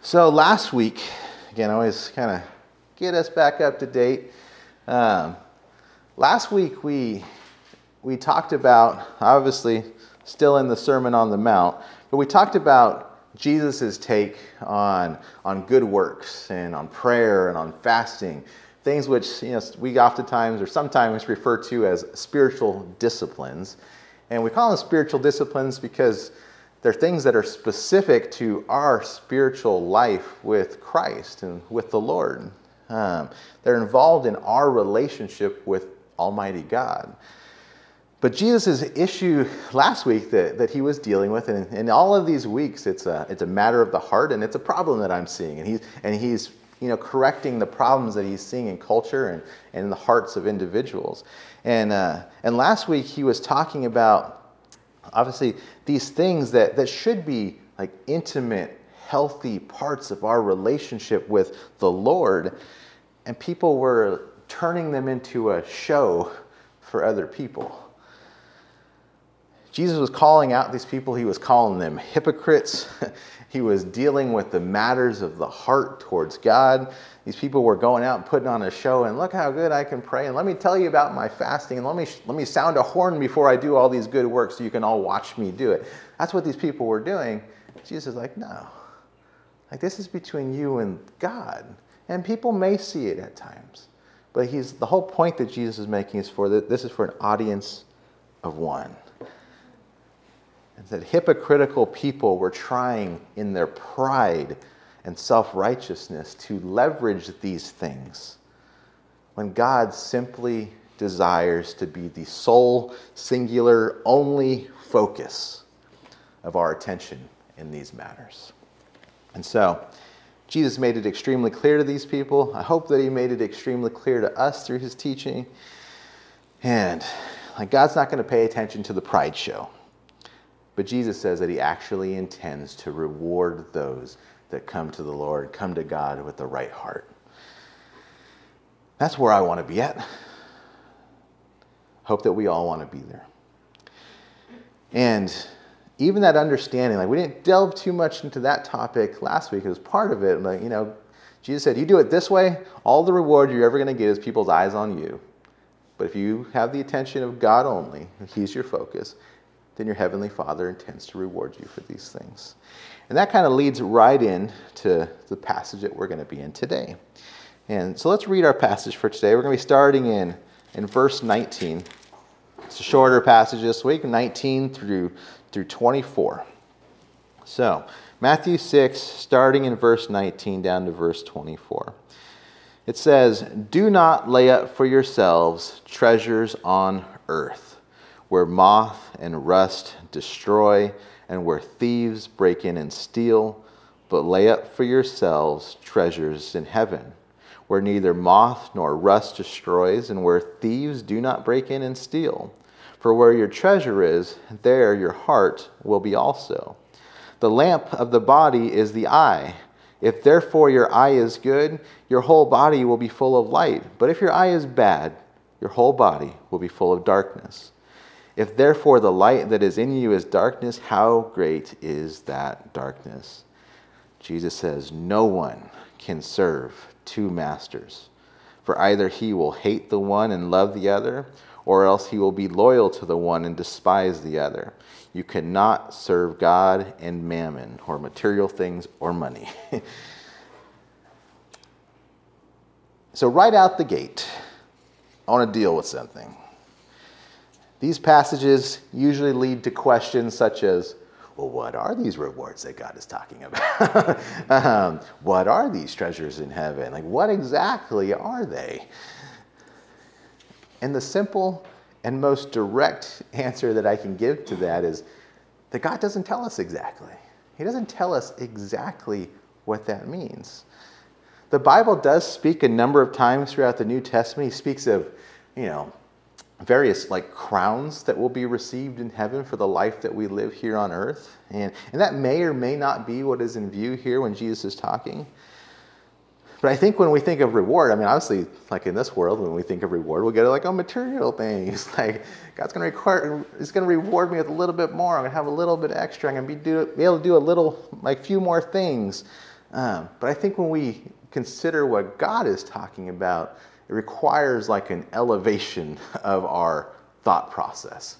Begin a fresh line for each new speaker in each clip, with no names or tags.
So last week, again, I always kind of get us back up to date. Last week we talked about, obviously still in the Sermon on the Mount, but we talked about Jesus' take on good works and on prayer and on fasting, things which we oftentimes or sometimes refer to as spiritual disciplines. And we call them spiritual disciplines because they're things that are specific to our spiritual life with Christ and with the Lord. They're involved in our relationship with Almighty God. But Jesus' issue last week that he was dealing with, and in all of these weeks, it's a matter of the heart, and it's a problem that I'm seeing. And he's correcting the problems that he's seeing in culture and in the hearts of individuals. And last week he was talking about, obviously, these things that should be like intimate, healthy parts of our relationship with the Lord, and people were turning them into a show for other people. Jesus was calling out these people. He was calling them hypocrites. He was dealing with the matters of the heart towards God. These people were going out and putting on a show, and look how good I can pray, and let me tell you about my fasting, and let me sound a horn before I do all these good works so you can all watch me do it. That's what these people were doing. Jesus is like, no. Like, this is between you and God. And people may see it at times. But the whole point that Jesus is making is this is for an audience of one. And that hypocritical people were trying in their pride and self-righteousness to leverage these things when God simply desires to be the sole, singular, only focus of our attention in these matters. And so, Jesus made it extremely clear to these people. I hope that he made it extremely clear to us through his teaching. And God's not going to pay attention to the pride show. But Jesus says that he actually intends to reward those that come to the Lord, come to God with the right heart. That's where I want to be at. Hope that we all want to be there. And even that understanding, we didn't delve too much into that topic last week. It was part of it. Jesus said, you do it this way, all the reward you're ever going to get is people's eyes on you. But if you have the attention of God only, and he's your focus, then your Heavenly Father intends to reward you for these things. And that kind of leads right in to the passage that we're going to be in today. And so let's read our passage for today. We're going to be starting in verse 19. It's a shorter passage this week, 19 through 24. So, Matthew 6, starting in verse 19 down to verse 24. It says, "Do not lay up for yourselves treasures on earth, where moth and rust destroy, and where thieves break in and steal, but lay up for yourselves treasures in heaven, where neither moth nor rust destroys, and where thieves do not break in and steal. For where your treasure is, there your heart will be also. The lamp of the body is the eye. If therefore your eye is good, your whole body will be full of light. But if your eye is bad, your whole body will be full of darkness. If therefore the light that is in you is darkness, how great is that darkness?" Jesus says, no one can serve two masters, for either he will hate the one and love the other, or else he will be loyal to the one and despise the other. You cannot serve God and mammon, or material things, or money. So right out the gate, I want to deal with something. These passages usually lead to questions such as, well, what are these rewards that God is talking about? What are these treasures in heaven? What exactly are they? And the simple and most direct answer that I can give to that is that God doesn't tell us exactly. He doesn't tell us exactly what that means. The Bible does speak a number of times throughout the New Testament. He speaks of, various crowns that will be received in heaven for the life that we live here on earth. And that may or may not be what is in view here when Jesus is talking. But I think when we think of reward, obviously, in this world, when we think of reward, we'll get material things. God's going to reward me with a little bit more. I'm going to have a little bit extra. I'm going to be able to do few more things. But I think when we consider what God is talking about, it requires like an elevation of our thought process.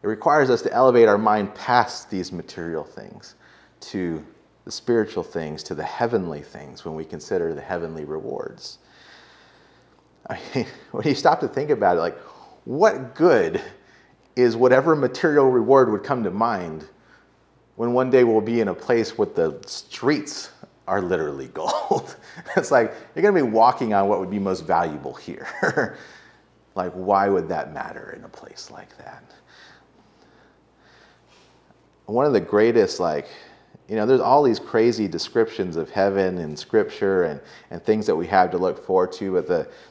It requires us to elevate our mind past these material things to the spiritual things, to the heavenly things when we consider the heavenly rewards. I mean, when you stop to think about it, like, what good is whatever material reward would come to mind when one day we'll be in a place where the streets are literally gold? It's like, you're going to be walking on what would be most valuable here. Like, why would that matter in a place like that? One of the greatest, there's all these crazy descriptions of heaven in Scripture and things that we have to look forward to, but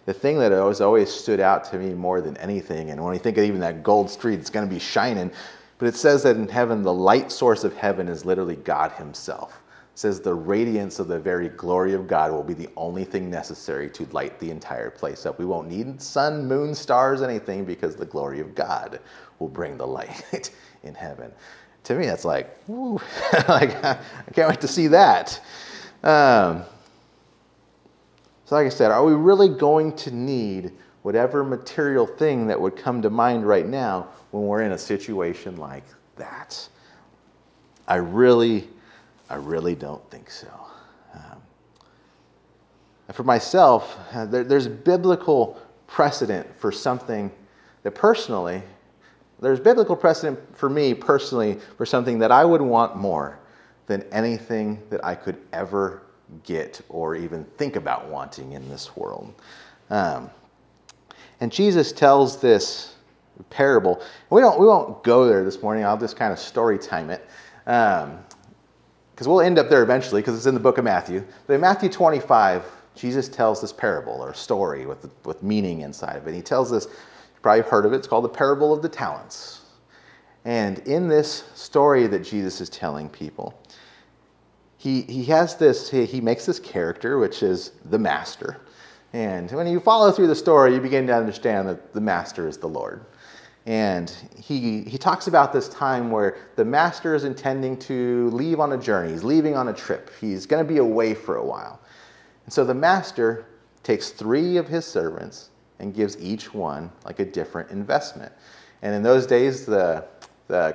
the thing that has always stood out to me more than anything, and when you think of even that gold street, it's going to be shining, but it says that in heaven, the light source of heaven is literally God himself. It says the radiance of the very glory of God will be the only thing necessary to light the entire place up. We won't need sun, moon, stars, anything, because the glory of God will bring the light in heaven. To me, that's like, woo, I can't wait to see that. So like I said, are we really going to need whatever material thing that would come to mind right now when we're in a situation like that? I really don't think so. And for myself, there's biblical precedent for something that personally, there's biblical precedent for me personally for something that I would want more than anything that I could ever get or even think about wanting in this world. And Jesus tells this parable. We won't go there this morning. I'll just kind of story time it. Because we'll end up there eventually because it's in the book of Matthew. But in Matthew 25, Jesus tells this parable or story with meaning inside of it. He tells this, you've probably heard of it, it's called the parable of the talents. And in this story that Jesus is telling people, he has this, he makes this character, which is the master. And when you follow through the story, you begin to understand that the master is the Lord. And he talks about this time where the master is intending to leave on a journey. He's leaving on a trip. He's going to be away for a while. And so the master takes 3 of his servants and gives each one like a different investment. And in those days, the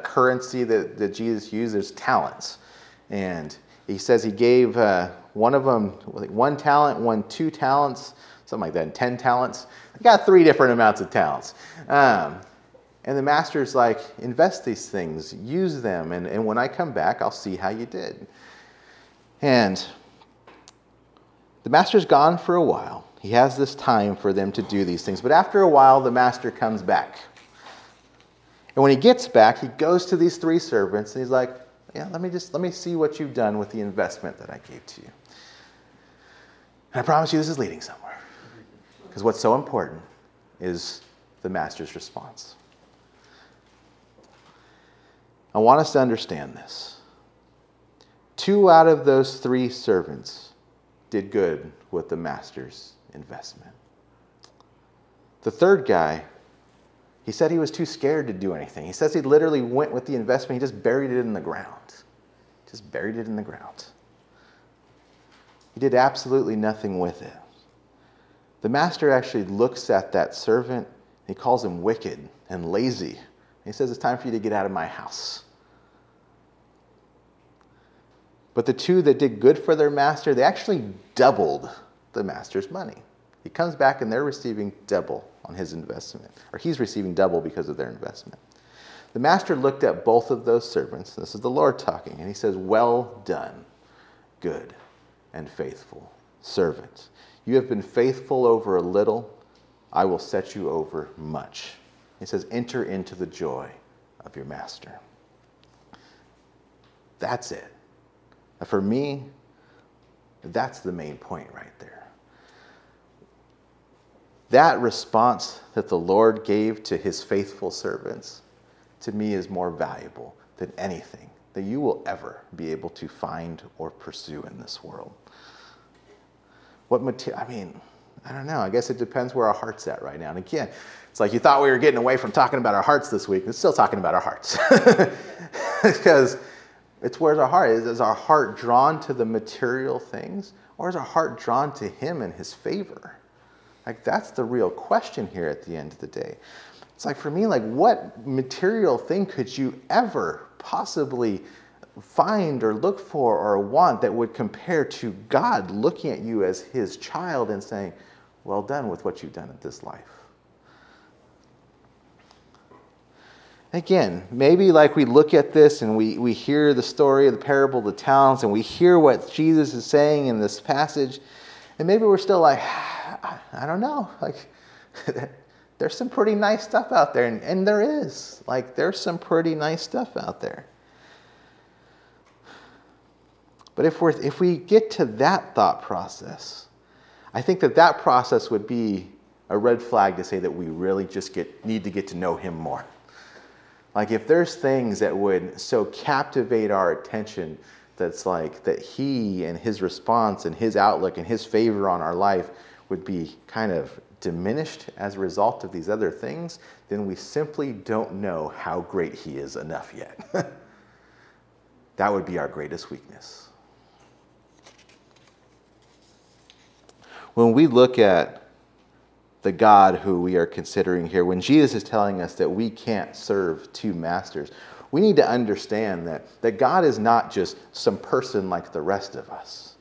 currency that Jesus used is talents. And he says he gave one of them 1 talent, 1 2 talents, something like that, and 10 talents. He got 3 different amounts of talents. And the master's like, invest these things, use them, and when I come back, I'll see how you did. And the master's gone for a while. He has this time for them to do these things. But after a while, the master comes back. And when he gets back, he goes to these 3 servants, and he's like, yeah, let me see what you've done with the investment that I gave to you. And I promise you this is leading somewhere. Because what's so important is the master's response. I want us to understand this. 2 out of those 3 servants did good with the master's investment. The third guy, he said he was too scared to do anything. He says he literally went with the investment, he just buried it in the ground. Just buried it in the ground. He did absolutely nothing with it. The master actually looks at that servant, he calls him wicked and lazy. He says, it's time for you to get out of my house. But the 2 that did good for their master, they actually doubled the master's money. He comes back and they're receiving double on his investment. Or he's receiving double because of their investment. The master looked at both of those servants. This is the Lord talking. And he says, well done, good and faithful servant. You have been faithful over a little. I will set you over much. He says, enter into the joy of your master. That's it. For me, that's the main point right there. That response that the Lord gave to his faithful servants, to me, is more valuable than anything that you will ever be able to find or pursue in this world. I don't know. I guess it depends where our heart's at right now. And again, it's like you thought we were getting away from talking about our hearts this week. It's still talking about our hearts. Because It's where's our heart? Is our heart drawn to the material things, or is our heart drawn to him and his favor? Like, that's the real question here at the end of the day. It's like, for me, like, what material thing could you ever possibly find or look for or want that would compare to God looking at you as his child and saying, well done with what you've done in this life? Again, maybe like we look at this and we hear the story of the parable of the talents and we hear what Jesus is saying in this passage, and maybe we're still like, I don't know, like, there's some pretty nice stuff out there, and there is. Like, there's some pretty nice stuff out there. But if we get to that thought process, I think that process would be a red flag to say that we really just need to get to know him more. Like, if there's things that would so captivate our attention that's like that he and his response and his outlook and his favor on our life would be kind of diminished as a result of these other things, then we simply don't know how great he is enough yet. That would be our greatest weakness. When we look at the God who we are considering here, when Jesus is telling us that we can't serve two masters, we need to understand that God is not just some person like the rest of us.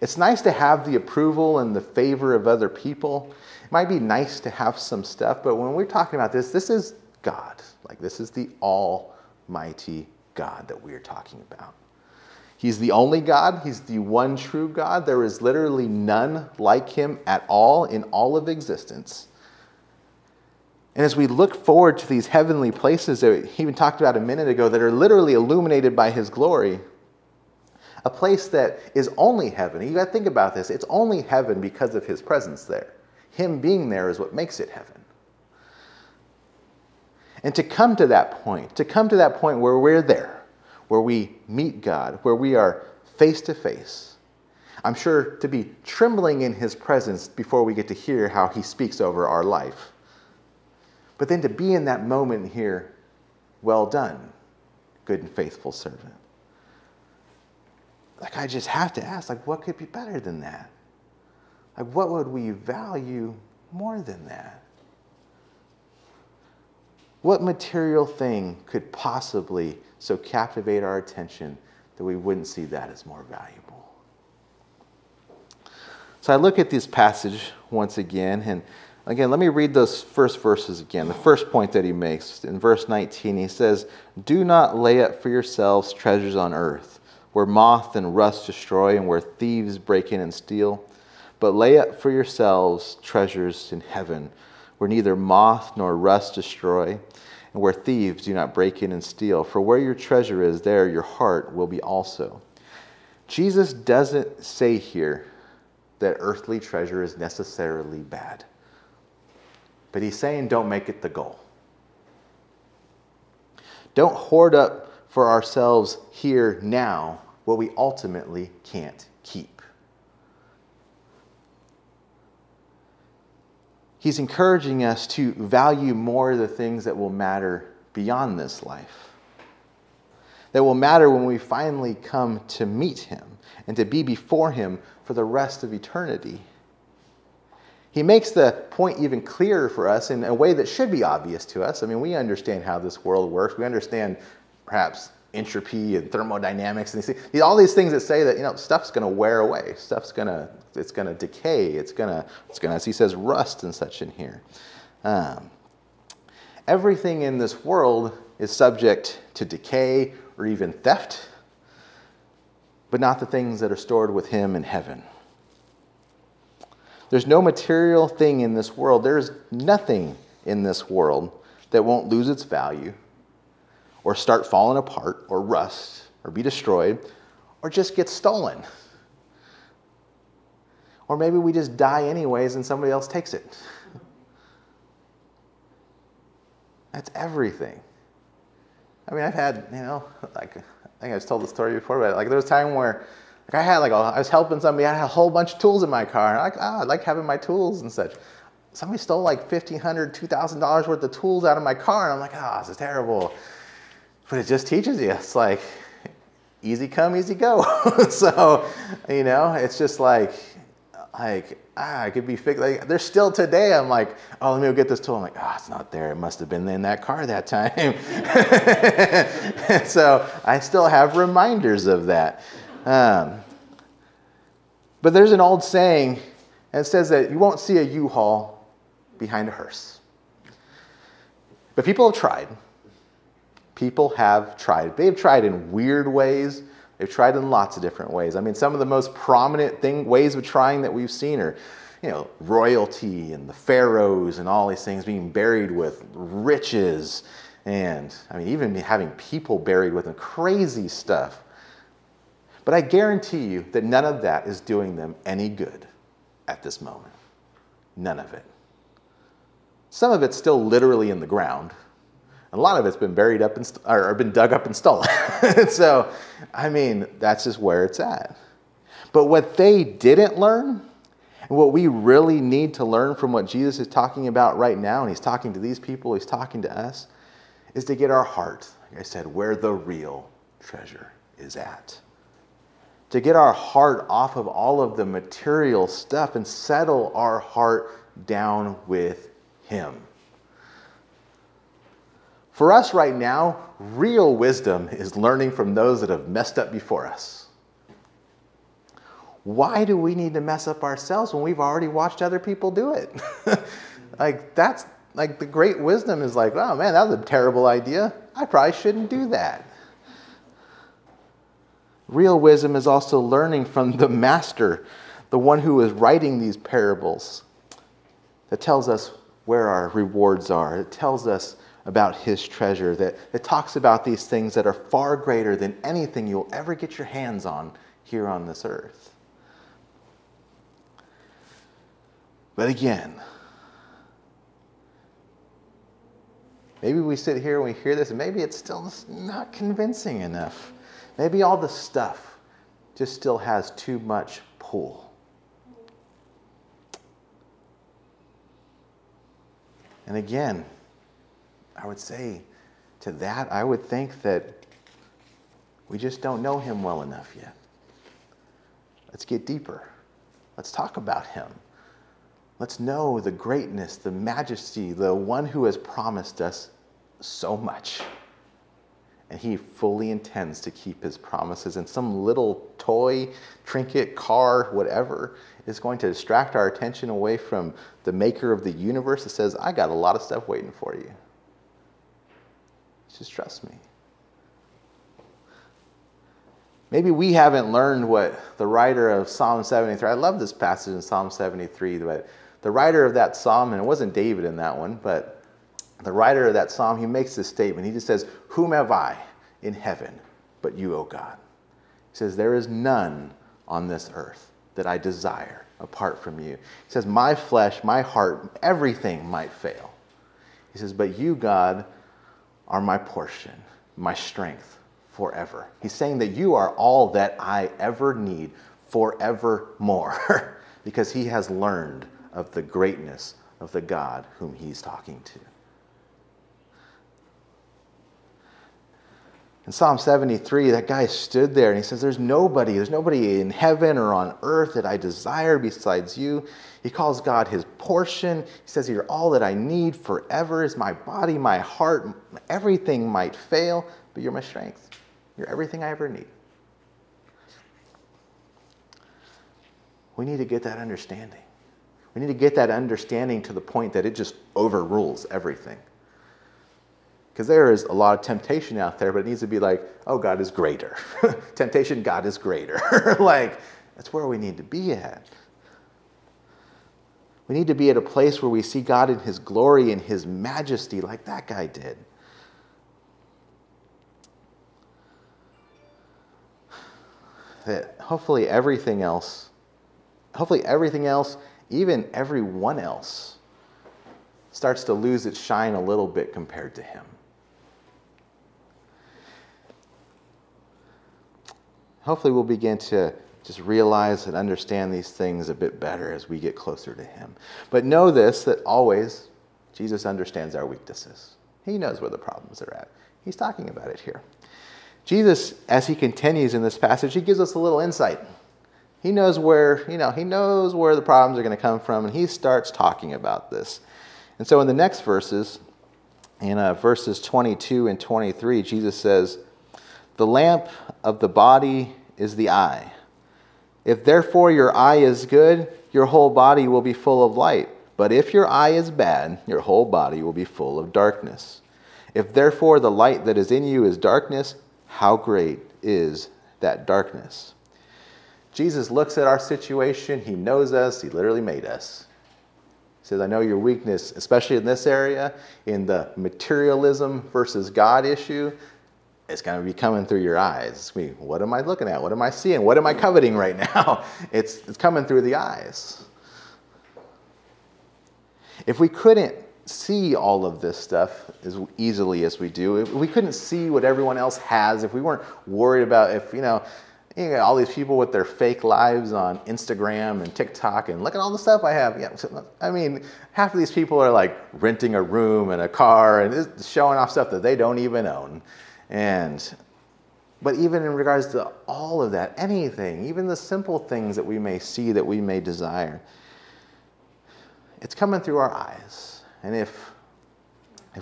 It's nice to have the approval and the favor of other people. It might be nice to have some stuff, but when we're talking about this is God. Like, this is the almighty God that we are talking about. He's the only God. He's the one true God. There is literally none like him at all in all of existence. And as we look forward to these heavenly places that he even talked about a minute ago that are literally illuminated by his glory, a place that is only heaven. You got to think about this. It's only heaven because of his presence there. Him being there is what makes it heaven. And to come to that point where we're there, where we meet God, where we are face to face, I'm sure to be trembling in his presence before we get to hear how he speaks over our life. But then to be in that moment here, well done, good and faithful servant. Like, I just have to ask, like, what could be better than that? Like, what would we value more than that? What material thing could possibly so captivate our attention that we wouldn't see that as more valuable? So I look at this passage once again, and again, let me read those first verses again. The first point that he makes in verse 19, he says, "Do not lay up for yourselves treasures on earth, where moth and rust destroy and where thieves break in and steal. But lay up for yourselves treasures in heaven, where neither moth nor rust destroy, and where thieves do not break in and steal. For where your treasure is, there your heart will be also." Jesus doesn't say here that earthly treasure is necessarily bad. But he's saying don't make it the goal. Don't hoard up for ourselves here now what we ultimately can't keep. He's encouraging us to value more the things that will matter beyond this life, that will matter when we finally come to meet him and to be before him for the rest of eternity. He makes the point even clearer for us in a way that should be obvious to us. I mean, we understand how this world works. We understand perhaps entropy and thermodynamics and all these things that say that, stuff's going to wear away. It's going to decay. It's going to, as he says, rust and such in here. Everything in this world is subject to decay or even theft, but not the things that are stored with him in heaven. There's no material thing in this world. There's nothing in this world that won't lose its value or start falling apart or rust or be destroyed or just get stolen. Or maybe we just die anyways and somebody else takes it. That's everything. I mean, I've had, I think I just told the story before, but there was a time where I was helping somebody, I had a whole bunch of tools in my car. And I like having my tools and such. Somebody stole like $1,500, $2,000 worth of tools out of my car. And I'm like, this is terrible. But it just teaches you. It's like, easy come, easy go. So, it's just like it could be fixed. Like, there's still today, I'm like, oh, let me go get this tool. I'm like, it's not there. It must have been in that car that time. So I still have reminders of that. But there's an old saying, and it says that you won't see a U-Haul behind a hearse. But people have tried. People have tried. They've tried in weird ways. They've tried in lots of different ways. I mean, some of the most prominent ways of trying that we've seen are, royalty and the pharaohs and all these things being buried with riches. And, even having people buried with them, crazy stuff. But I guarantee you that none of that is doing them any good at this moment. None of it. Some of it's still literally in the ground. A lot of it's been buried up or been dug up and stolen. So, that's just where it's at. But what they didn't learn, and what we really need to learn from what Jesus is talking about right now, and he's talking to these people, he's talking to us, is to get our heart, like I said, where the real treasure is at. To get our heart off of all of the material stuff and settle our heart down with him. For us right now, real wisdom is learning from those that have messed up before us. Why do we need to mess up ourselves when we've already watched other people do it? The great wisdom is like, oh man, that was a terrible idea. I probably shouldn't do that. Real wisdom is also learning from the master, the one who is writing these parables, that tells us where our rewards are. It tells us about his treasure, that talks about these things that are far greater than anything you'll ever get your hands on here on this earth. But again, maybe we sit here and we hear this, and maybe it's still not convincing enough. Maybe all the stuff just still has too much pull. And again, I would say to that, I would think that we just don't know him well enough yet. Let's get deeper. Let's talk about him. Let's know the greatness, the majesty, the one who has promised us so much. And he fully intends to keep his promises. And some little toy, trinket, car, whatever, is going to distract our attention away from the maker of the universe that says, I got a lot of stuff waiting for you. Just trust me. Maybe we haven't learned what the writer of Psalm 73, I love this passage in Psalm 73, but the writer of that psalm, and it wasn't David in that one, but the writer of that psalm, he makes this statement. He just says, whom have I in heaven but you, O God? He says, there is none on this earth that I desire apart from you. He says, my flesh, my heart, everything might fail. He says, but you, God, are my portion, my strength forever. He's saying that you are all that I ever need forevermore because he has learned of the greatness of the God whom he's talking to. In Psalm 73, that guy stood there and he says, there's nobody in heaven or on earth that I desire besides you. He calls God his portion. He says, you're all that I need forever. Is my body, my heart, everything might fail, but you're my strength. You're everything I ever need. We need to get that understanding. We need to get that understanding to the point that it just overrules everything. Because there is a lot of temptation out there, but it needs to be like, oh, God is greater. Temptation, God is greater. That's where we need to be at. We need to be at a place where we see God in his glory and his majesty like that guy did. That hopefully everything else, even everyone else, starts to lose its shine a little bit compared to him. Hopefully we'll begin to just realize and understand these things a bit better as we get closer to him. But know this, that always Jesus understands our weaknesses. He knows where the problems are at. He's talking about it here. Jesus, as he continues in this passage, he gives us a little insight. He knows where, he knows where the problems are going to come from, and he starts talking about this. And so in the next verses, in verses 22 and 23, Jesus says, "The lamp of the body is the eye. If therefore your eye is good, your whole body will be full of light. But if your eye is bad, your whole body will be full of darkness. If therefore the light that is in you is darkness, how great is that darkness?" Jesus looks at our situation. He knows us. He literally made us. He says, I know your weakness, especially in this area, in the materialism versus God issue. It's going to be coming through your eyes. What am I looking at? What am I seeing? What am I coveting right now? It's coming through the eyes. If we couldn't see all of this stuff as easily as we do, if we couldn't see what everyone else has, if we weren't worried about if, you got all these people with their fake lives on Instagram and TikTok and look at all the stuff I have. Yeah, I mean, half of these people are like renting a room and a car and showing off stuff that they don't even own. But even in regards to all of that, anything, even the simple things that we may see, that we may desire, it's coming through our eyes. And if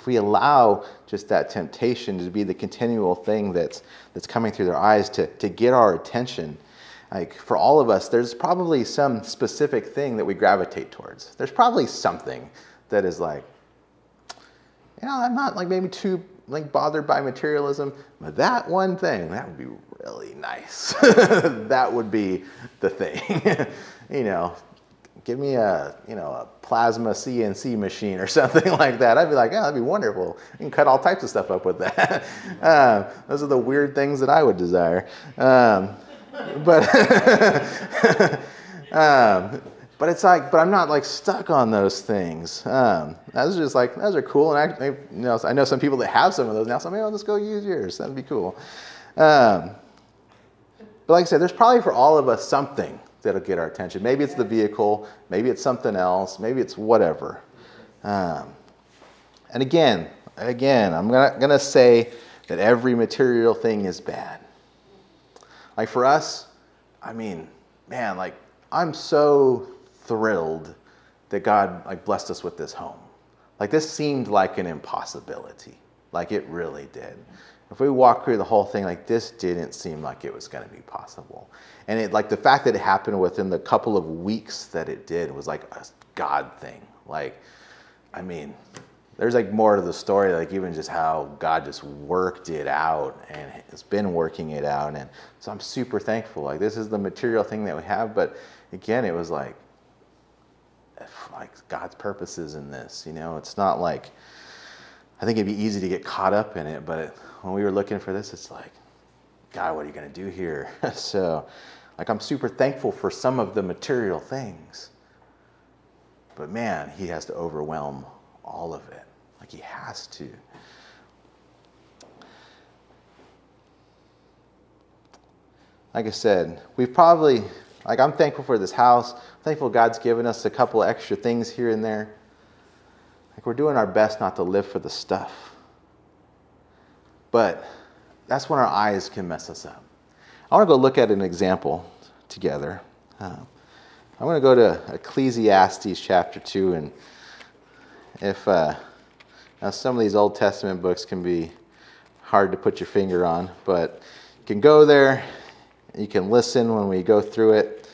we allow just that temptation to be the continual thing that's coming through their eyes to get our attention, like for all of us, there's probably some specific thing that we gravitate towards. There's probably something that is like, I'm not like maybe too bothered by materialism, but that one thing, that would be really nice. That would be the thing. Give me a plasma CNC machine or something like that. I'd be like, that'd be wonderful. You can cut all types of stuff up with that. Those are the weird things that I would desire. But it's like, but I'm not like stuck on those things. Those are cool. And I know some people that have some of those now, so maybe I'll just go use yours. That'd be cool. But like I said, there's probably for all of us something that'll get our attention. Maybe it's the vehicle, maybe it's something else, maybe it's whatever. And again, I'm not gonna say that every material thing is bad. Like for us, I'm so thrilled that God blessed us with this home. Like this seemed like an impossibility. Like it really did. If we walk through the whole thing, this didn't seem like it was going to be possible. And the fact that it happened within the couple of weeks that it did was like a God thing. There's more to the story, even just how God just worked it out and has been working it out. And so I'm super thankful. This is the material thing that we have, but again, it was like God's purposes in this. It's not like, I think it'd be easy to get caught up in it, but when we were looking for this, it's like, God, what are you going to do here? So, I'm super thankful for some of the material things. But man, he has to overwhelm all of it. He has to. Like I said, we've probably, I'm thankful for this house. I'm thankful God's given us a couple extra things here and there. We're doing our best not to live for the stuff. But that's when our eyes can mess us up. I want to go look at an example together. I'm going to go to Ecclesiastes chapter 2. And if now some of these Old Testament books can be hard to put your finger on, but you can go there. You can listen when we go through it.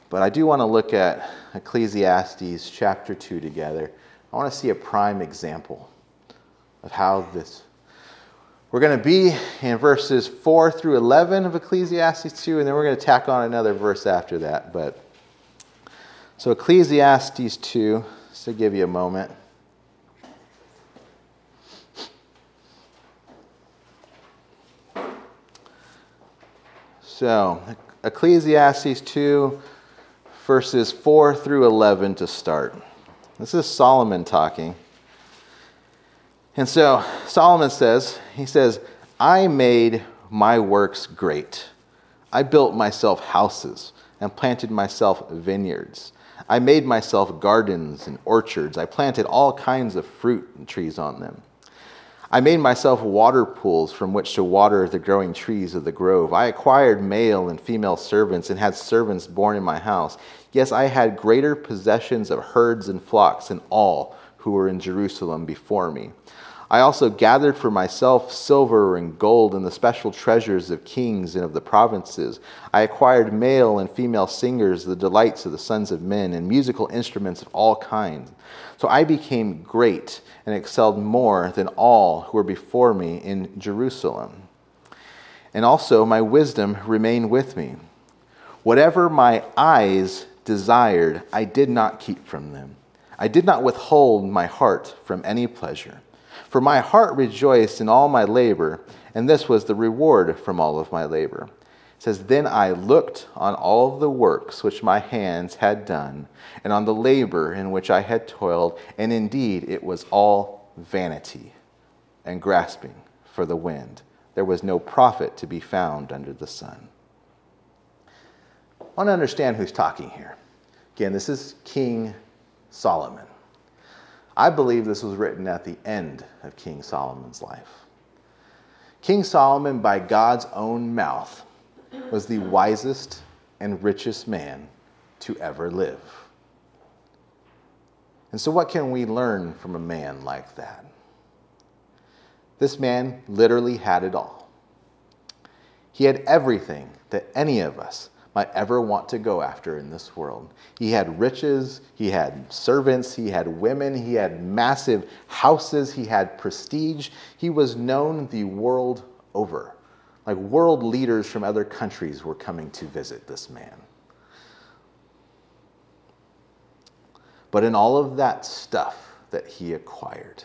But I do want to look at Ecclesiastes chapter 2 together. I want to see a prime example of how this... We're going to be in verses 4 through 11 of Ecclesiastes 2, and then we're going to tack on another verse after that. So Ecclesiastes 2, just to give you a moment. So Ecclesiastes 2, verses 4 through 11 to start. This is Solomon talking. And so Solomon says, I made my works great. I built myself houses and planted myself vineyards. I made myself gardens and orchards. I planted all kinds of fruit and trees on them. I made myself water pools from which to water the growing trees of the grove. I acquired male and female servants and had servants born in my house. Yes, I had greater possessions of herds and flocks than all who were in Jerusalem before me. I also gathered for myself silver and gold and the special treasures of kings and of the provinces. I acquired male and female singers, the delights of the sons of men, and musical instruments of all kinds. So I became great and excelled more than all who were before me in Jerusalem. And also my wisdom remained with me. Whatever my eyes desired, I did not keep from them. I did not withhold my heart from any pleasure. For my heart rejoiced in all my labor, and this was the reward from all of my labor. It says, Then I looked on all of the works which my hands had done, and on the labor in which I had toiled, and indeed it was all vanity and grasping for the wind. There was no profit to be found under the sun. I want to understand who's talking here. Again, this is King Solomon. I believe this was written at the end of King Solomon's life. King Solomon, by God's own mouth, was the wisest and richest man to ever live. And so what can we learn from a man like that? This man literally had it all. He had everything that any of us might ever want to go after in this world. He had riches, he had servants, he had women, he had massive houses, he had prestige. He was known the world over. Like world leaders from other countries were coming to visit this man. But in all of that stuff that he acquired,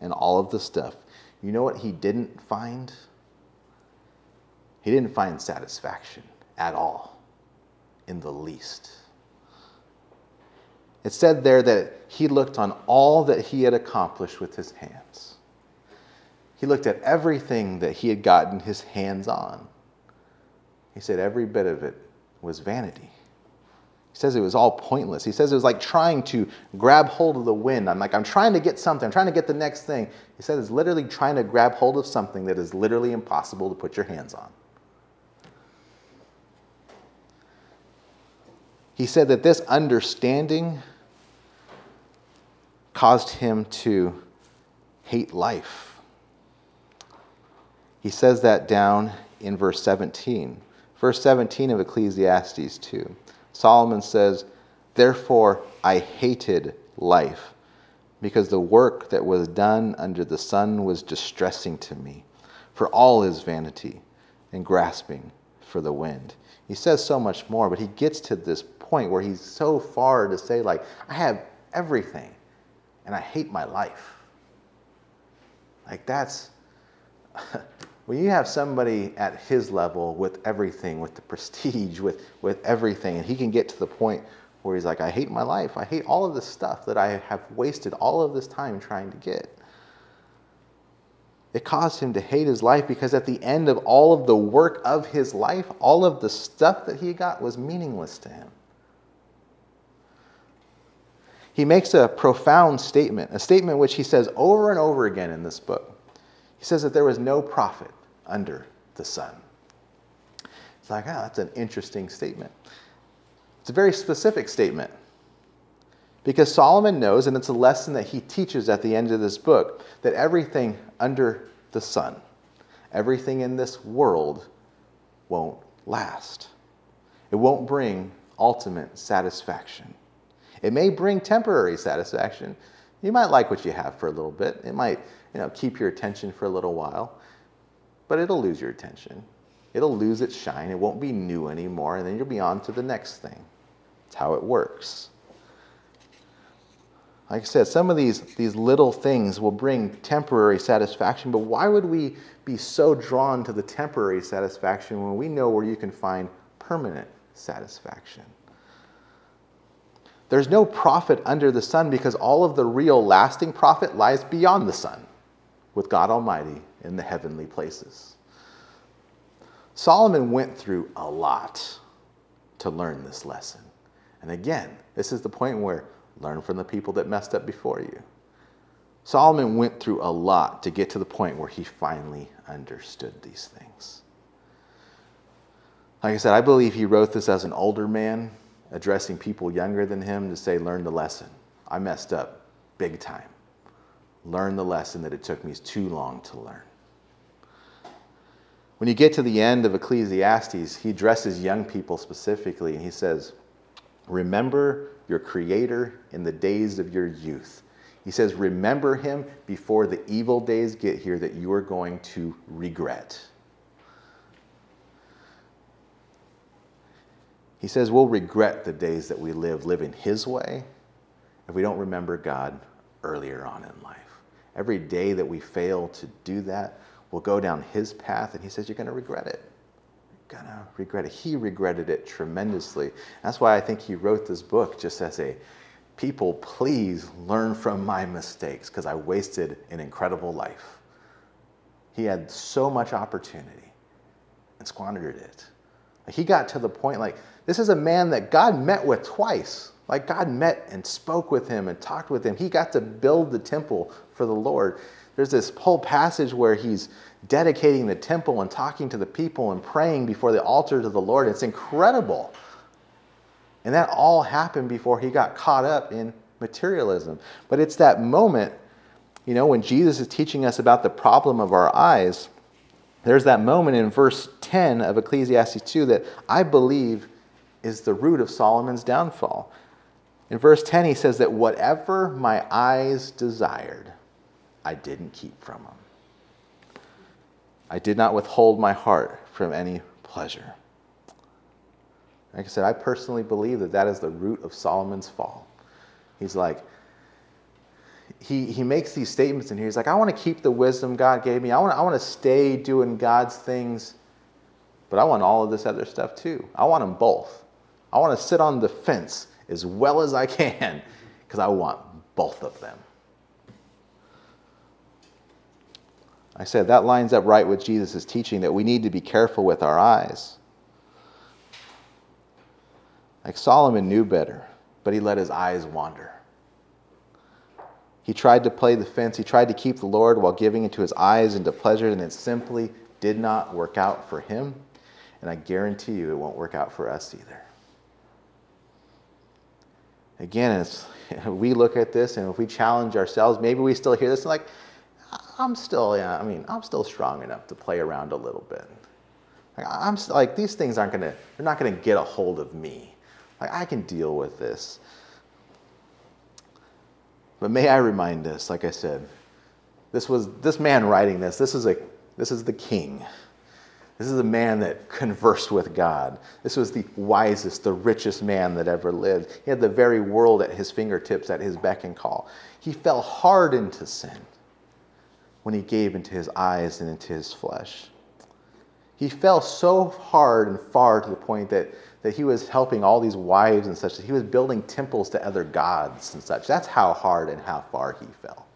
and all of the stuff, you know what he didn't find? He didn't find satisfaction at all, in the least. It said there that he looked on all that he had accomplished with his hands. He looked at everything that he had gotten his hands on. He said every bit of it was vanity. He says it was all pointless. He says it was like trying to grab hold of the wind. I'm trying to get something. I'm trying to get the next thing. He said it's literally trying to grab hold of something that is literally impossible to put your hands on. He said that this understanding caused him to hate life. He says that down in verse 17. Verse 17 of Ecclesiastes 2. Solomon says, Therefore I hated life, because the work that was done under the sun was distressing to me, for all is vanity and grasping for the wind. He says so much more, but he gets to this point where he's so far to say, like, I have everything and I hate my life. Like that's, when you have somebody at his level with everything, with the prestige, with everything, and he can get to the point where he's like, I hate my life. I hate all of this stuff that I have wasted all of this time trying to get. It caused him to hate his life because at the end of all of the work of his life, all of the stuff that he got was meaningless to him. He makes a profound statement, a statement which he says over and over again in this book. He says that there was no profit under the sun. It's like, that's an interesting statement. It's a very specific statement because Solomon knows, and it's a lesson that he teaches at the end of this book, that everything under the sun, everything in this world won't last. It won't bring ultimate satisfaction. It may bring temporary satisfaction. You might like what you have for a little bit. It might, keep your attention for a little while, but it'll lose your attention. It'll lose its shine. It won't be new anymore, and then you'll be on to the next thing. That's how it works. Like I said, some of these little things will bring temporary satisfaction, but why would we be so drawn to the temporary satisfaction when we know where you can find permanent satisfaction? There's no profit under the sun because all of the real lasting profit lies beyond the sun with God Almighty in the heavenly places. Solomon went through a lot to learn this lesson. And again, this is the point where learn from the people that messed up before you. Solomon went through a lot to get to the point where he finally understood these things. Like I said, I believe he wrote this as an older man, addressing people younger than him to say, learn the lesson. I messed up big time. Learn the lesson that it took me too long to learn. When you get to the end of Ecclesiastes, he addresses young people specifically, and he says, remember your Creator in the days of your youth. He says, remember him before the evil days get here that you are going to regret. He says we'll regret the days that we live living his way if we don't remember God earlier on in life. Every day that we fail to do that, we'll go down his path, and he says you're going to regret it. You're going to regret it. He regretted it tremendously. That's why I think he wrote this book just as a, people, please learn from my mistakes, because I wasted an incredible life. He had so much opportunity and squandered it. He got to the point, like, this is a man that God met with twice. Like, God met and spoke with him and talked with him. He got to build the temple for the Lord. There's this whole passage where he's dedicating the temple and talking to the people and praying before the altar to the Lord. It's incredible. And that all happened before he got caught up in materialism. But it's that moment, you know, when Jesus is teaching us about the problem of our eyes, there's that moment in verse 10 of Ecclesiastes 2 that I believe is the root of Solomon's downfall. In verse 10, he says that whatever my eyes desired, I didn't keep from them. I did not withhold my heart from any pleasure. Like I said, I personally believe that that is the root of Solomon's fall. He's like, he makes these statements in here. He's like, I want to keep the wisdom God gave me. I want to stay doing God's things, but I want all of this other stuff too. I want them both. I want to sit on the fence as well as I can because I want both of them. I said that lines up right with Jesus' teaching that we need to be careful with our eyes. Like Solomon knew better, but he let his eyes wander. He tried to play the fence. He tried to keep the Lord while giving into his eyes and to pleasure, and it simply did not work out for him. And I guarantee you it won't work out for us either. Again, we look at this, and if we challenge ourselves, maybe we still hear this and like, I'm still strong enough to play around a little bit. Like these things they're not going to get a hold of me. Like I can deal with this. But may I remind us, like I said, this man writing this is the king. This is a man that conversed with God. This was the wisest, the richest man that ever lived. He had the very world at his fingertips, at his beck and call. He fell hard into sin when he gave into his eyes and into his flesh. He fell so hard and far to the point that he was helping all these wives and such, that he was building temples to other gods and such. That's how hard and how far he fell.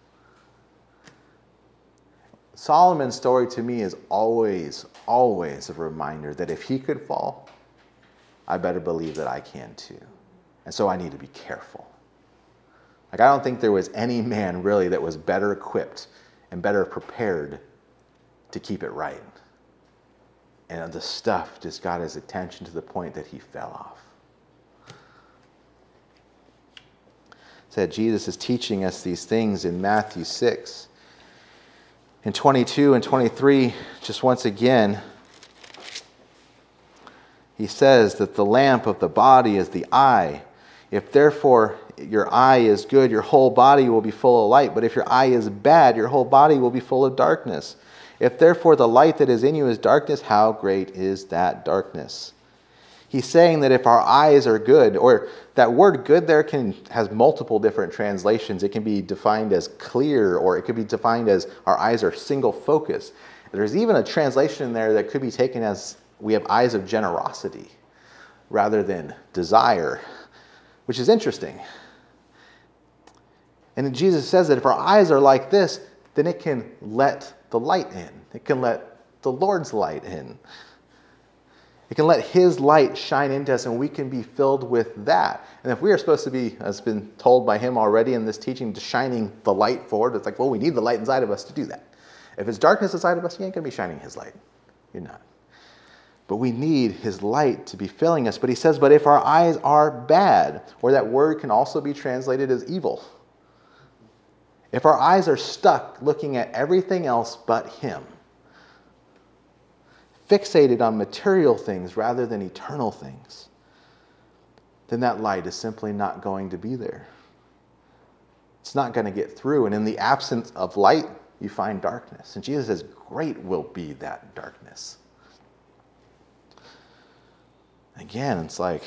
Solomon's story to me is always, always a reminder that if he could fall, I better believe that I can too. And so I need to be careful. Like I don't think there was any man really that was better equipped and better prepared to keep it right. And the stuff just got his attention to the point that he fell off. Said Jesus is teaching us these things in Matthew 6. In 22 and 23, just once again, he says that the lamp of the body is the eye. If therefore your eye is good, your whole body will be full of light. But if your eye is bad, your whole body will be full of darkness. If therefore the light that is in you is darkness, how great is that darkness? He's saying that if our eyes are good, or that word good there has multiple different translations. It can be defined as clear, or it could be defined as our eyes are single focus. There's even a translation in there that could be taken as we have eyes of generosity rather than desire, which is interesting. And Jesus says that if our eyes are like this, then it can let the light in. It can let the Lord's light in. It can let his light shine into us and we can be filled with that. And if we are supposed to be, as been told by him already in this teaching, to shining the light forward, it's like, well, we need the light inside of us to do that. If it's darkness inside of us, you ain't going to be shining his light. You're not. But we need his light to be filling us. But he says, but if our eyes are bad, or that word can also be translated as evil. If our eyes are stuck looking at everything else but him, fixated on material things rather than eternal things, then that light is simply not going to be there. It's not going to get through. And in the absence of light, you find darkness. And Jesus says, great will be that darkness. Again, it's like,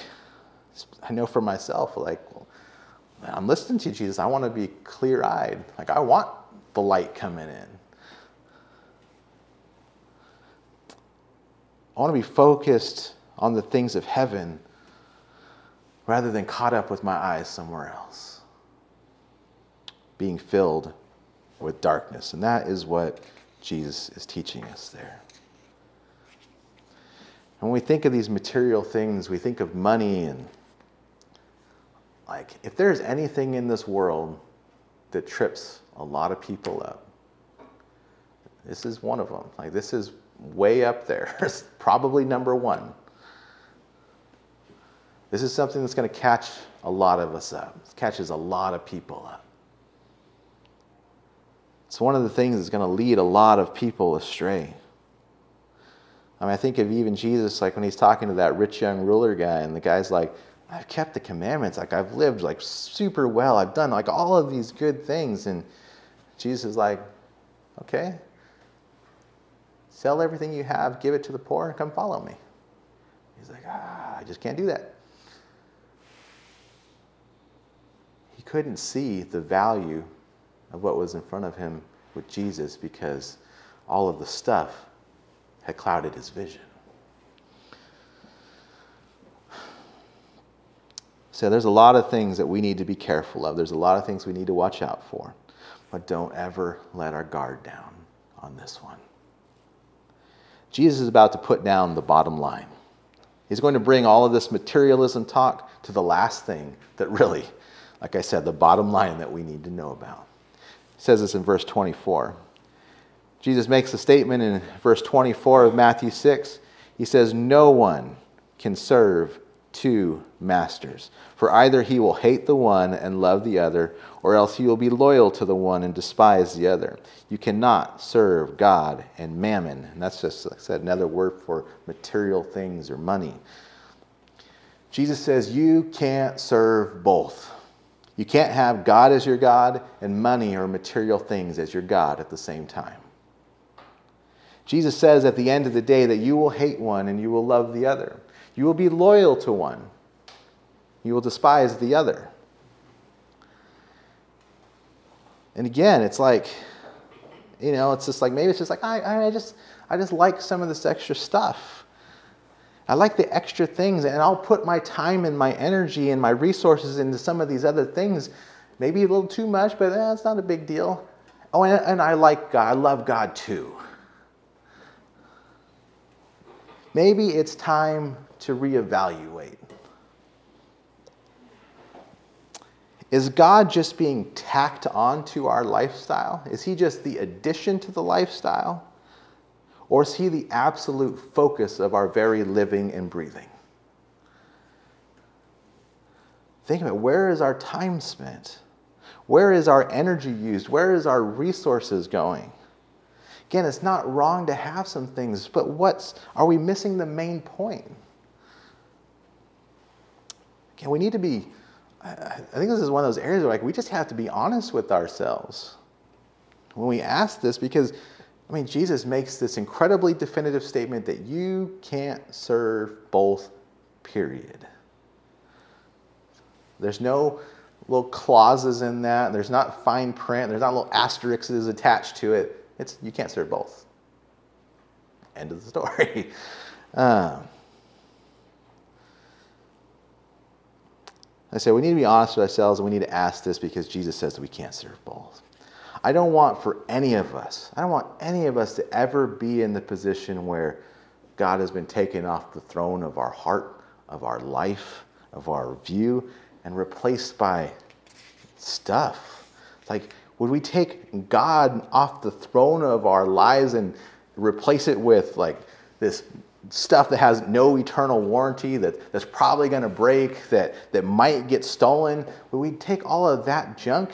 I know for myself, like, well, I'm listening to Jesus. I want to be clear-eyed. Like, I want the light coming in. I want to be focused on the things of heaven rather than caught up with my eyes somewhere else. Being filled with darkness. And that is what Jesus is teaching us there. And when we think of these material things, we think of money and like, if there's anything in this world that trips a lot of people up, this is one of them. Like, this is way up there. It's probably number one. This is something that's going to catch a lot of us up. It catches a lot of people up. It's one of the things that's going to lead a lot of people astray. I mean, I think of even Jesus, like when he's talking to that rich young ruler guy, and the guy's like, I've kept the commandments, like I've lived like super well, I've done like all of these good things. And Jesus is like, okay, sell everything you have, give it to the poor, and come follow me. He's like, I just can't do that. He couldn't see the value of what was in front of him with Jesus because all of the stuff had clouded his vision. So there's a lot of things that we need to be careful of. There's a lot of things we need to watch out for. But don't ever let our guard down on this one. Jesus is about to put down the bottom line. He's going to bring all of this materialism talk to the last thing that really, like I said, the bottom line that we need to know about. He says this in verse 24. Jesus makes a statement in verse 24 of Matthew 6. He says, no one can serve two masters, for either he will hate the one and love the other, or else he will be loyal to the one and despise the other. You cannot serve God and mammon. And that's just, like I said, another word for material things or money. Jesus says you can't serve both. You can't have God as your God and money or material things as your God at the same time. Jesus says at the end of the day that you will hate one and you will love the other. You will be loyal to one. You will despise the other. And again, it's like, it's just like, maybe it's just like, I just like some of this extra stuff. I like the extra things, and I'll put my time and my energy and my resources into some of these other things. Maybe a little too much, but it's not a big deal. Oh, and I like God. I love God too. Maybe it's time to reevaluate. Is God just being tacked on to our lifestyle? Is he just the addition to the lifestyle? Or is he the absolute focus of our very living and breathing? Think of it. Where is our time spent? Where is our energy used? Where is our resources going? Again, it's not wrong to have some things, but are we missing the main point? Again, we need to be, I think this is one of those areas where we just have to be honest with ourselves when we ask this, because, Jesus makes this incredibly definitive statement that you can't serve both, period. There's no little clauses in that. There's not fine print. There's not little asterisks attached to it. You can't serve both. End of the story. I say we need to be honest with ourselves, and we need to ask this because Jesus says that we can't serve both. I don't want any of us to ever be in the position where God has been taken off the throne of our heart, of our life, of our view, and replaced by stuff. Like, would we take God off the throne of our lives and replace it with like this stuff that has no eternal warranty, that's probably going to break, that might get stolen? Would we take all of that junk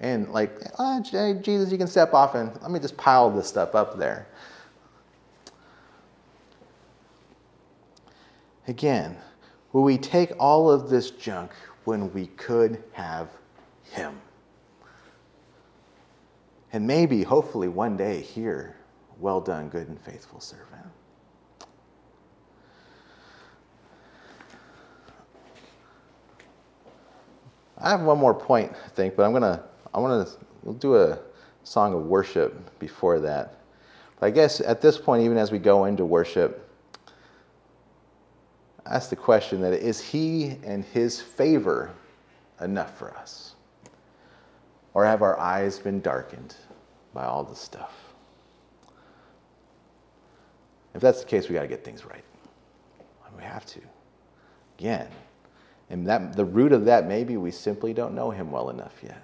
and like, hey, Jesus, you can step off and let me just pile this stuff up there? Again, will we take all of this junk when we could have him? And maybe, hopefully, one day hear, well done, good and faithful servant. I have one more point, I think, but we'll do a song of worship before that. But I guess at this point, even as we go into worship, ask the question that is he and his favor enough for us? Or have our eyes been darkened by all the stuff? If that's the case, we got to get things right. We have to. Again, and the root of that, maybe we simply don't know him well enough yet.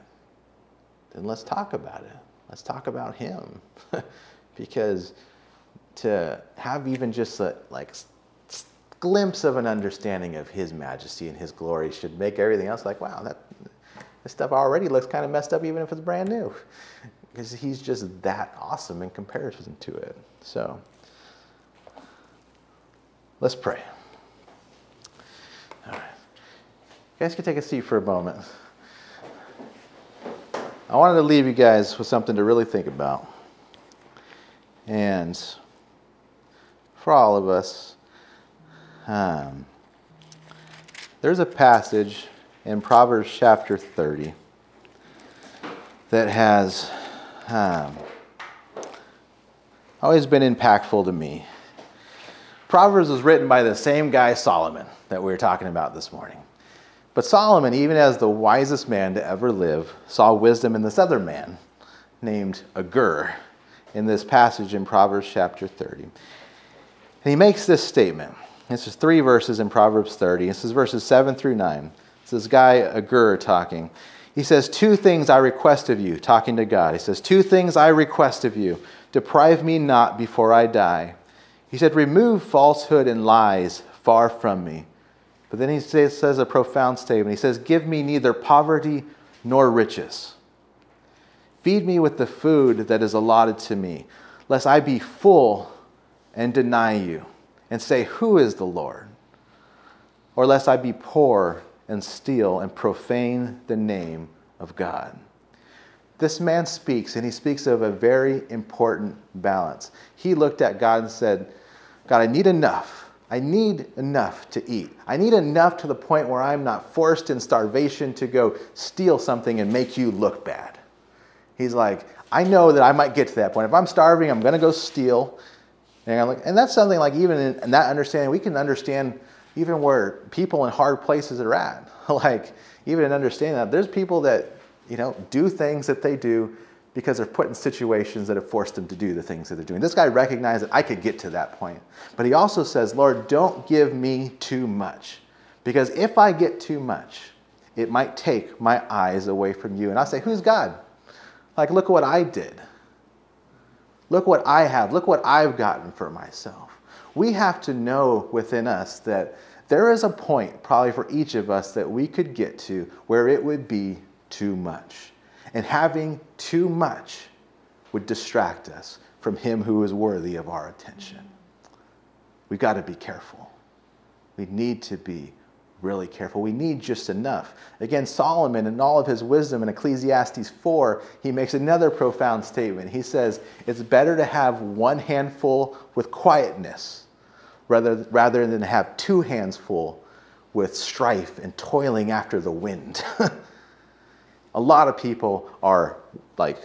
Then let's talk about it. Let's talk about him. Because to have even just a glimpse of an understanding of his majesty and his glory should make everything else like, wow, this stuff already looks kind of messed up even if it's brand new. Because he's just that awesome in comparison to it. So, let's pray. All right. You guys can take a seat for a moment. I wanted to leave you guys with something to really think about. And for all of us, there's a passage in Proverbs chapter 30 that has always been impactful to me. Proverbs was written by the same guy, Solomon, that we were talking about this morning. But Solomon, even as the wisest man to ever live, saw wisdom in this other man named Agur in this passage in Proverbs chapter 30. And he makes this statement. This is 3 verses in Proverbs 30. This is verses 7 through 9. This is guy Agur talking. He says, 2 things I request of you, talking to God. He says, 2 things I request of you. Deprive me not before I die. He said, remove falsehood and lies far from me. But then he says a profound statement. He says, give me neither poverty nor riches. Feed me with the food that is allotted to me, lest I be full and deny you, and say, who is the Lord? Or lest I be poor and steal and profane the name of God. This man speaks, and he speaks of a very important balance. He looked at God and said, God, I need enough. I need enough to eat. I need enough to the point where I'm not forced in starvation to go steal something and make you look bad. He's like, I know that I might get to that point. If I'm starving, I'm going to go steal. And that's something like even in that understanding, we can understand even where people in hard places are at. Like even in understanding that there's people that, do things that they do because they're put in situations that have forced them to do the things that they're doing. This guy recognized that I could get to that point. But he also says, Lord, don't give me too much. Because if I get too much, it might take my eyes away from you. And I say, who's God? Like, look what I did. Look what I have. Look what I've gotten for myself. We have to know within us that there is a point, probably for each of us, that we could get to where it would be too much. And having too much would distract us from him who is worthy of our attention. We've got to be careful. We need to be really careful. We need just enough. Again, Solomon, in all of his wisdom in Ecclesiastes 4, he makes another profound statement. He says, it's better to have one handful with quietness rather than have 2 hands full with strife and toiling after the wind. A lot of people are like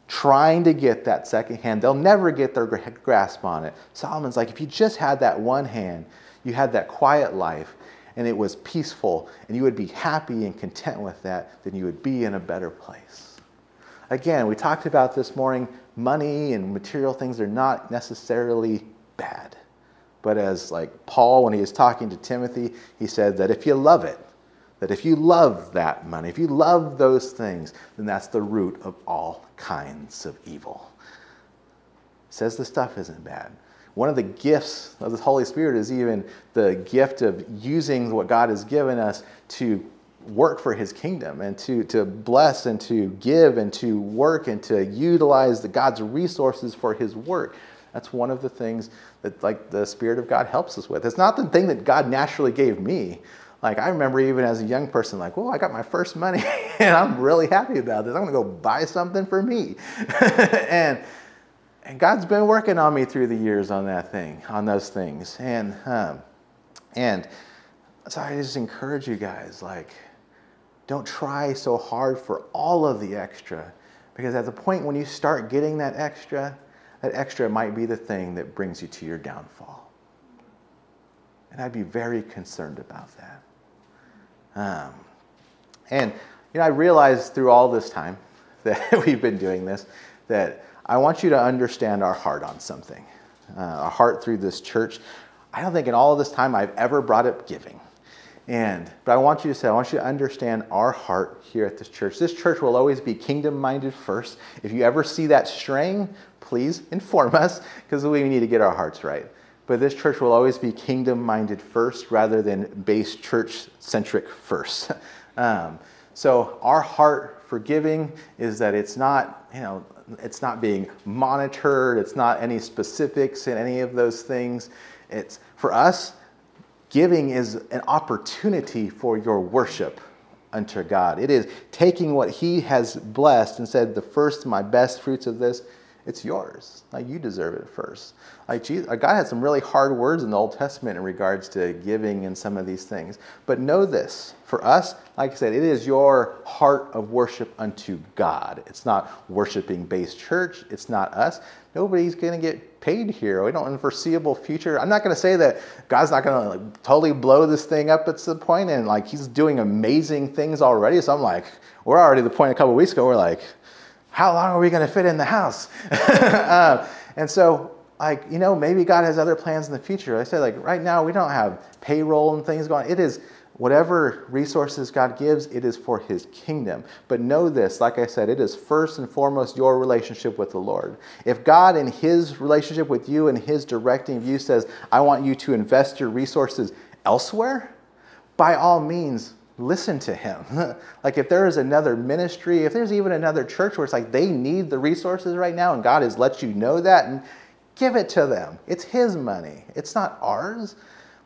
trying to get that second hand. They'll never get their grasp on it. Solomon's like, if you just had that one hand, you had that quiet life, and it was peaceful, and you would be happy and content with that, then you would be in a better place. Again, we talked about this morning, money and material things are not necessarily bad. But as like Paul, when he was talking to Timothy, he said that if you love it, that if you love that money, if you love those things, then that's the root of all kinds of evil. He says the stuff isn't bad. One of the gifts of the Holy Spirit is even the gift of using what God has given us to work for his kingdom and to bless and to give and to work and to utilize God's resources for his work. That's one of the things that like the Spirit of God helps us with. It's not the thing that God naturally gave me. Like I remember even as a young person, like, well, I got my first money and I'm really happy about this. I'm gonna go buy something for me. And God's been working on me through the years on those things. And so I just encourage you guys, like, don't try so hard for all of the extra, because at the point when you start getting that extra might be the thing that brings you to your downfall. And I'd be very concerned about that. And I realized through all this time that we've been doing this, that I want you to understand our heart on something. Our heart through this church. I don't think in all of this time I've ever brought up giving. But I want you to understand our heart here at this church. This church will always be kingdom-minded first. If you ever see that straying, please inform us, because we need to get our hearts right. But this church will always be kingdom-minded first rather than base church-centric first. So our heart for giving is that it's not, it's not being monitored. It's not any specifics in any of those things. It's for us, giving is an opportunity for your worship unto God. It is taking what he has blessed and said, the first, my best fruits of this, it's yours. Like you deserve it first. Like God had some really hard words in the Old Testament in regards to giving and some of these things. But know this, for us, like I said, it is your heart of worship unto God. It's not worshiping based church. It's not us. Nobody's going to get paid here. We don't in the foreseeable future. I'm not going to say that God's not going to like totally blow this thing up at some point, and like he's doing amazing things already. So I'm like, we're already at the point a couple of weeks ago, we're like, how long are we going to fit in the house? And so, like, maybe God has other plans in the future. I say, like, right now we don't have payroll and things going. It is whatever resources God gives, it is for his kingdom. But know this, like I said, it is first and foremost your relationship with the Lord. If God in his relationship with you and his directing of you says, I want you to invest your resources elsewhere, by all means, listen to him. Like if there is another ministry, if there's even another church where it's like they need the resources right now and God has let you know that, and give it to them. It's his money. It's not ours.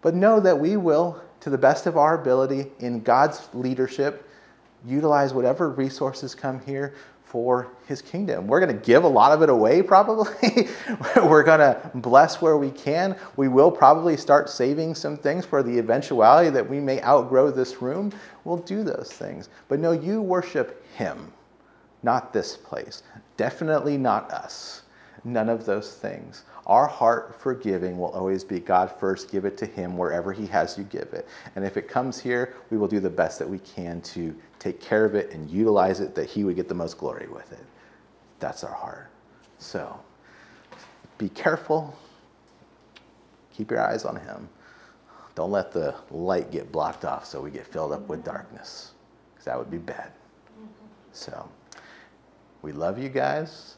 But know that we will, to the best of our ability, in God's leadership, utilize whatever resources come here for his kingdom. We're going to give a lot of it away probably. We're going to bless where we can. We will probably start saving some things for the eventuality that we may outgrow this room. We'll do those things. But no, you worship him, not this place. Definitely not us. None of those things. Our heart for giving will always be God first. Give it to him wherever he has you give it. And if it comes here, we will do the best that we can to take care of it and utilize it, that he would get the most glory with it. That's our heart. So be careful. Keep your eyes on him. Don't let the light get blocked off so we get filled up with darkness, because that would be bad. So we love you guys.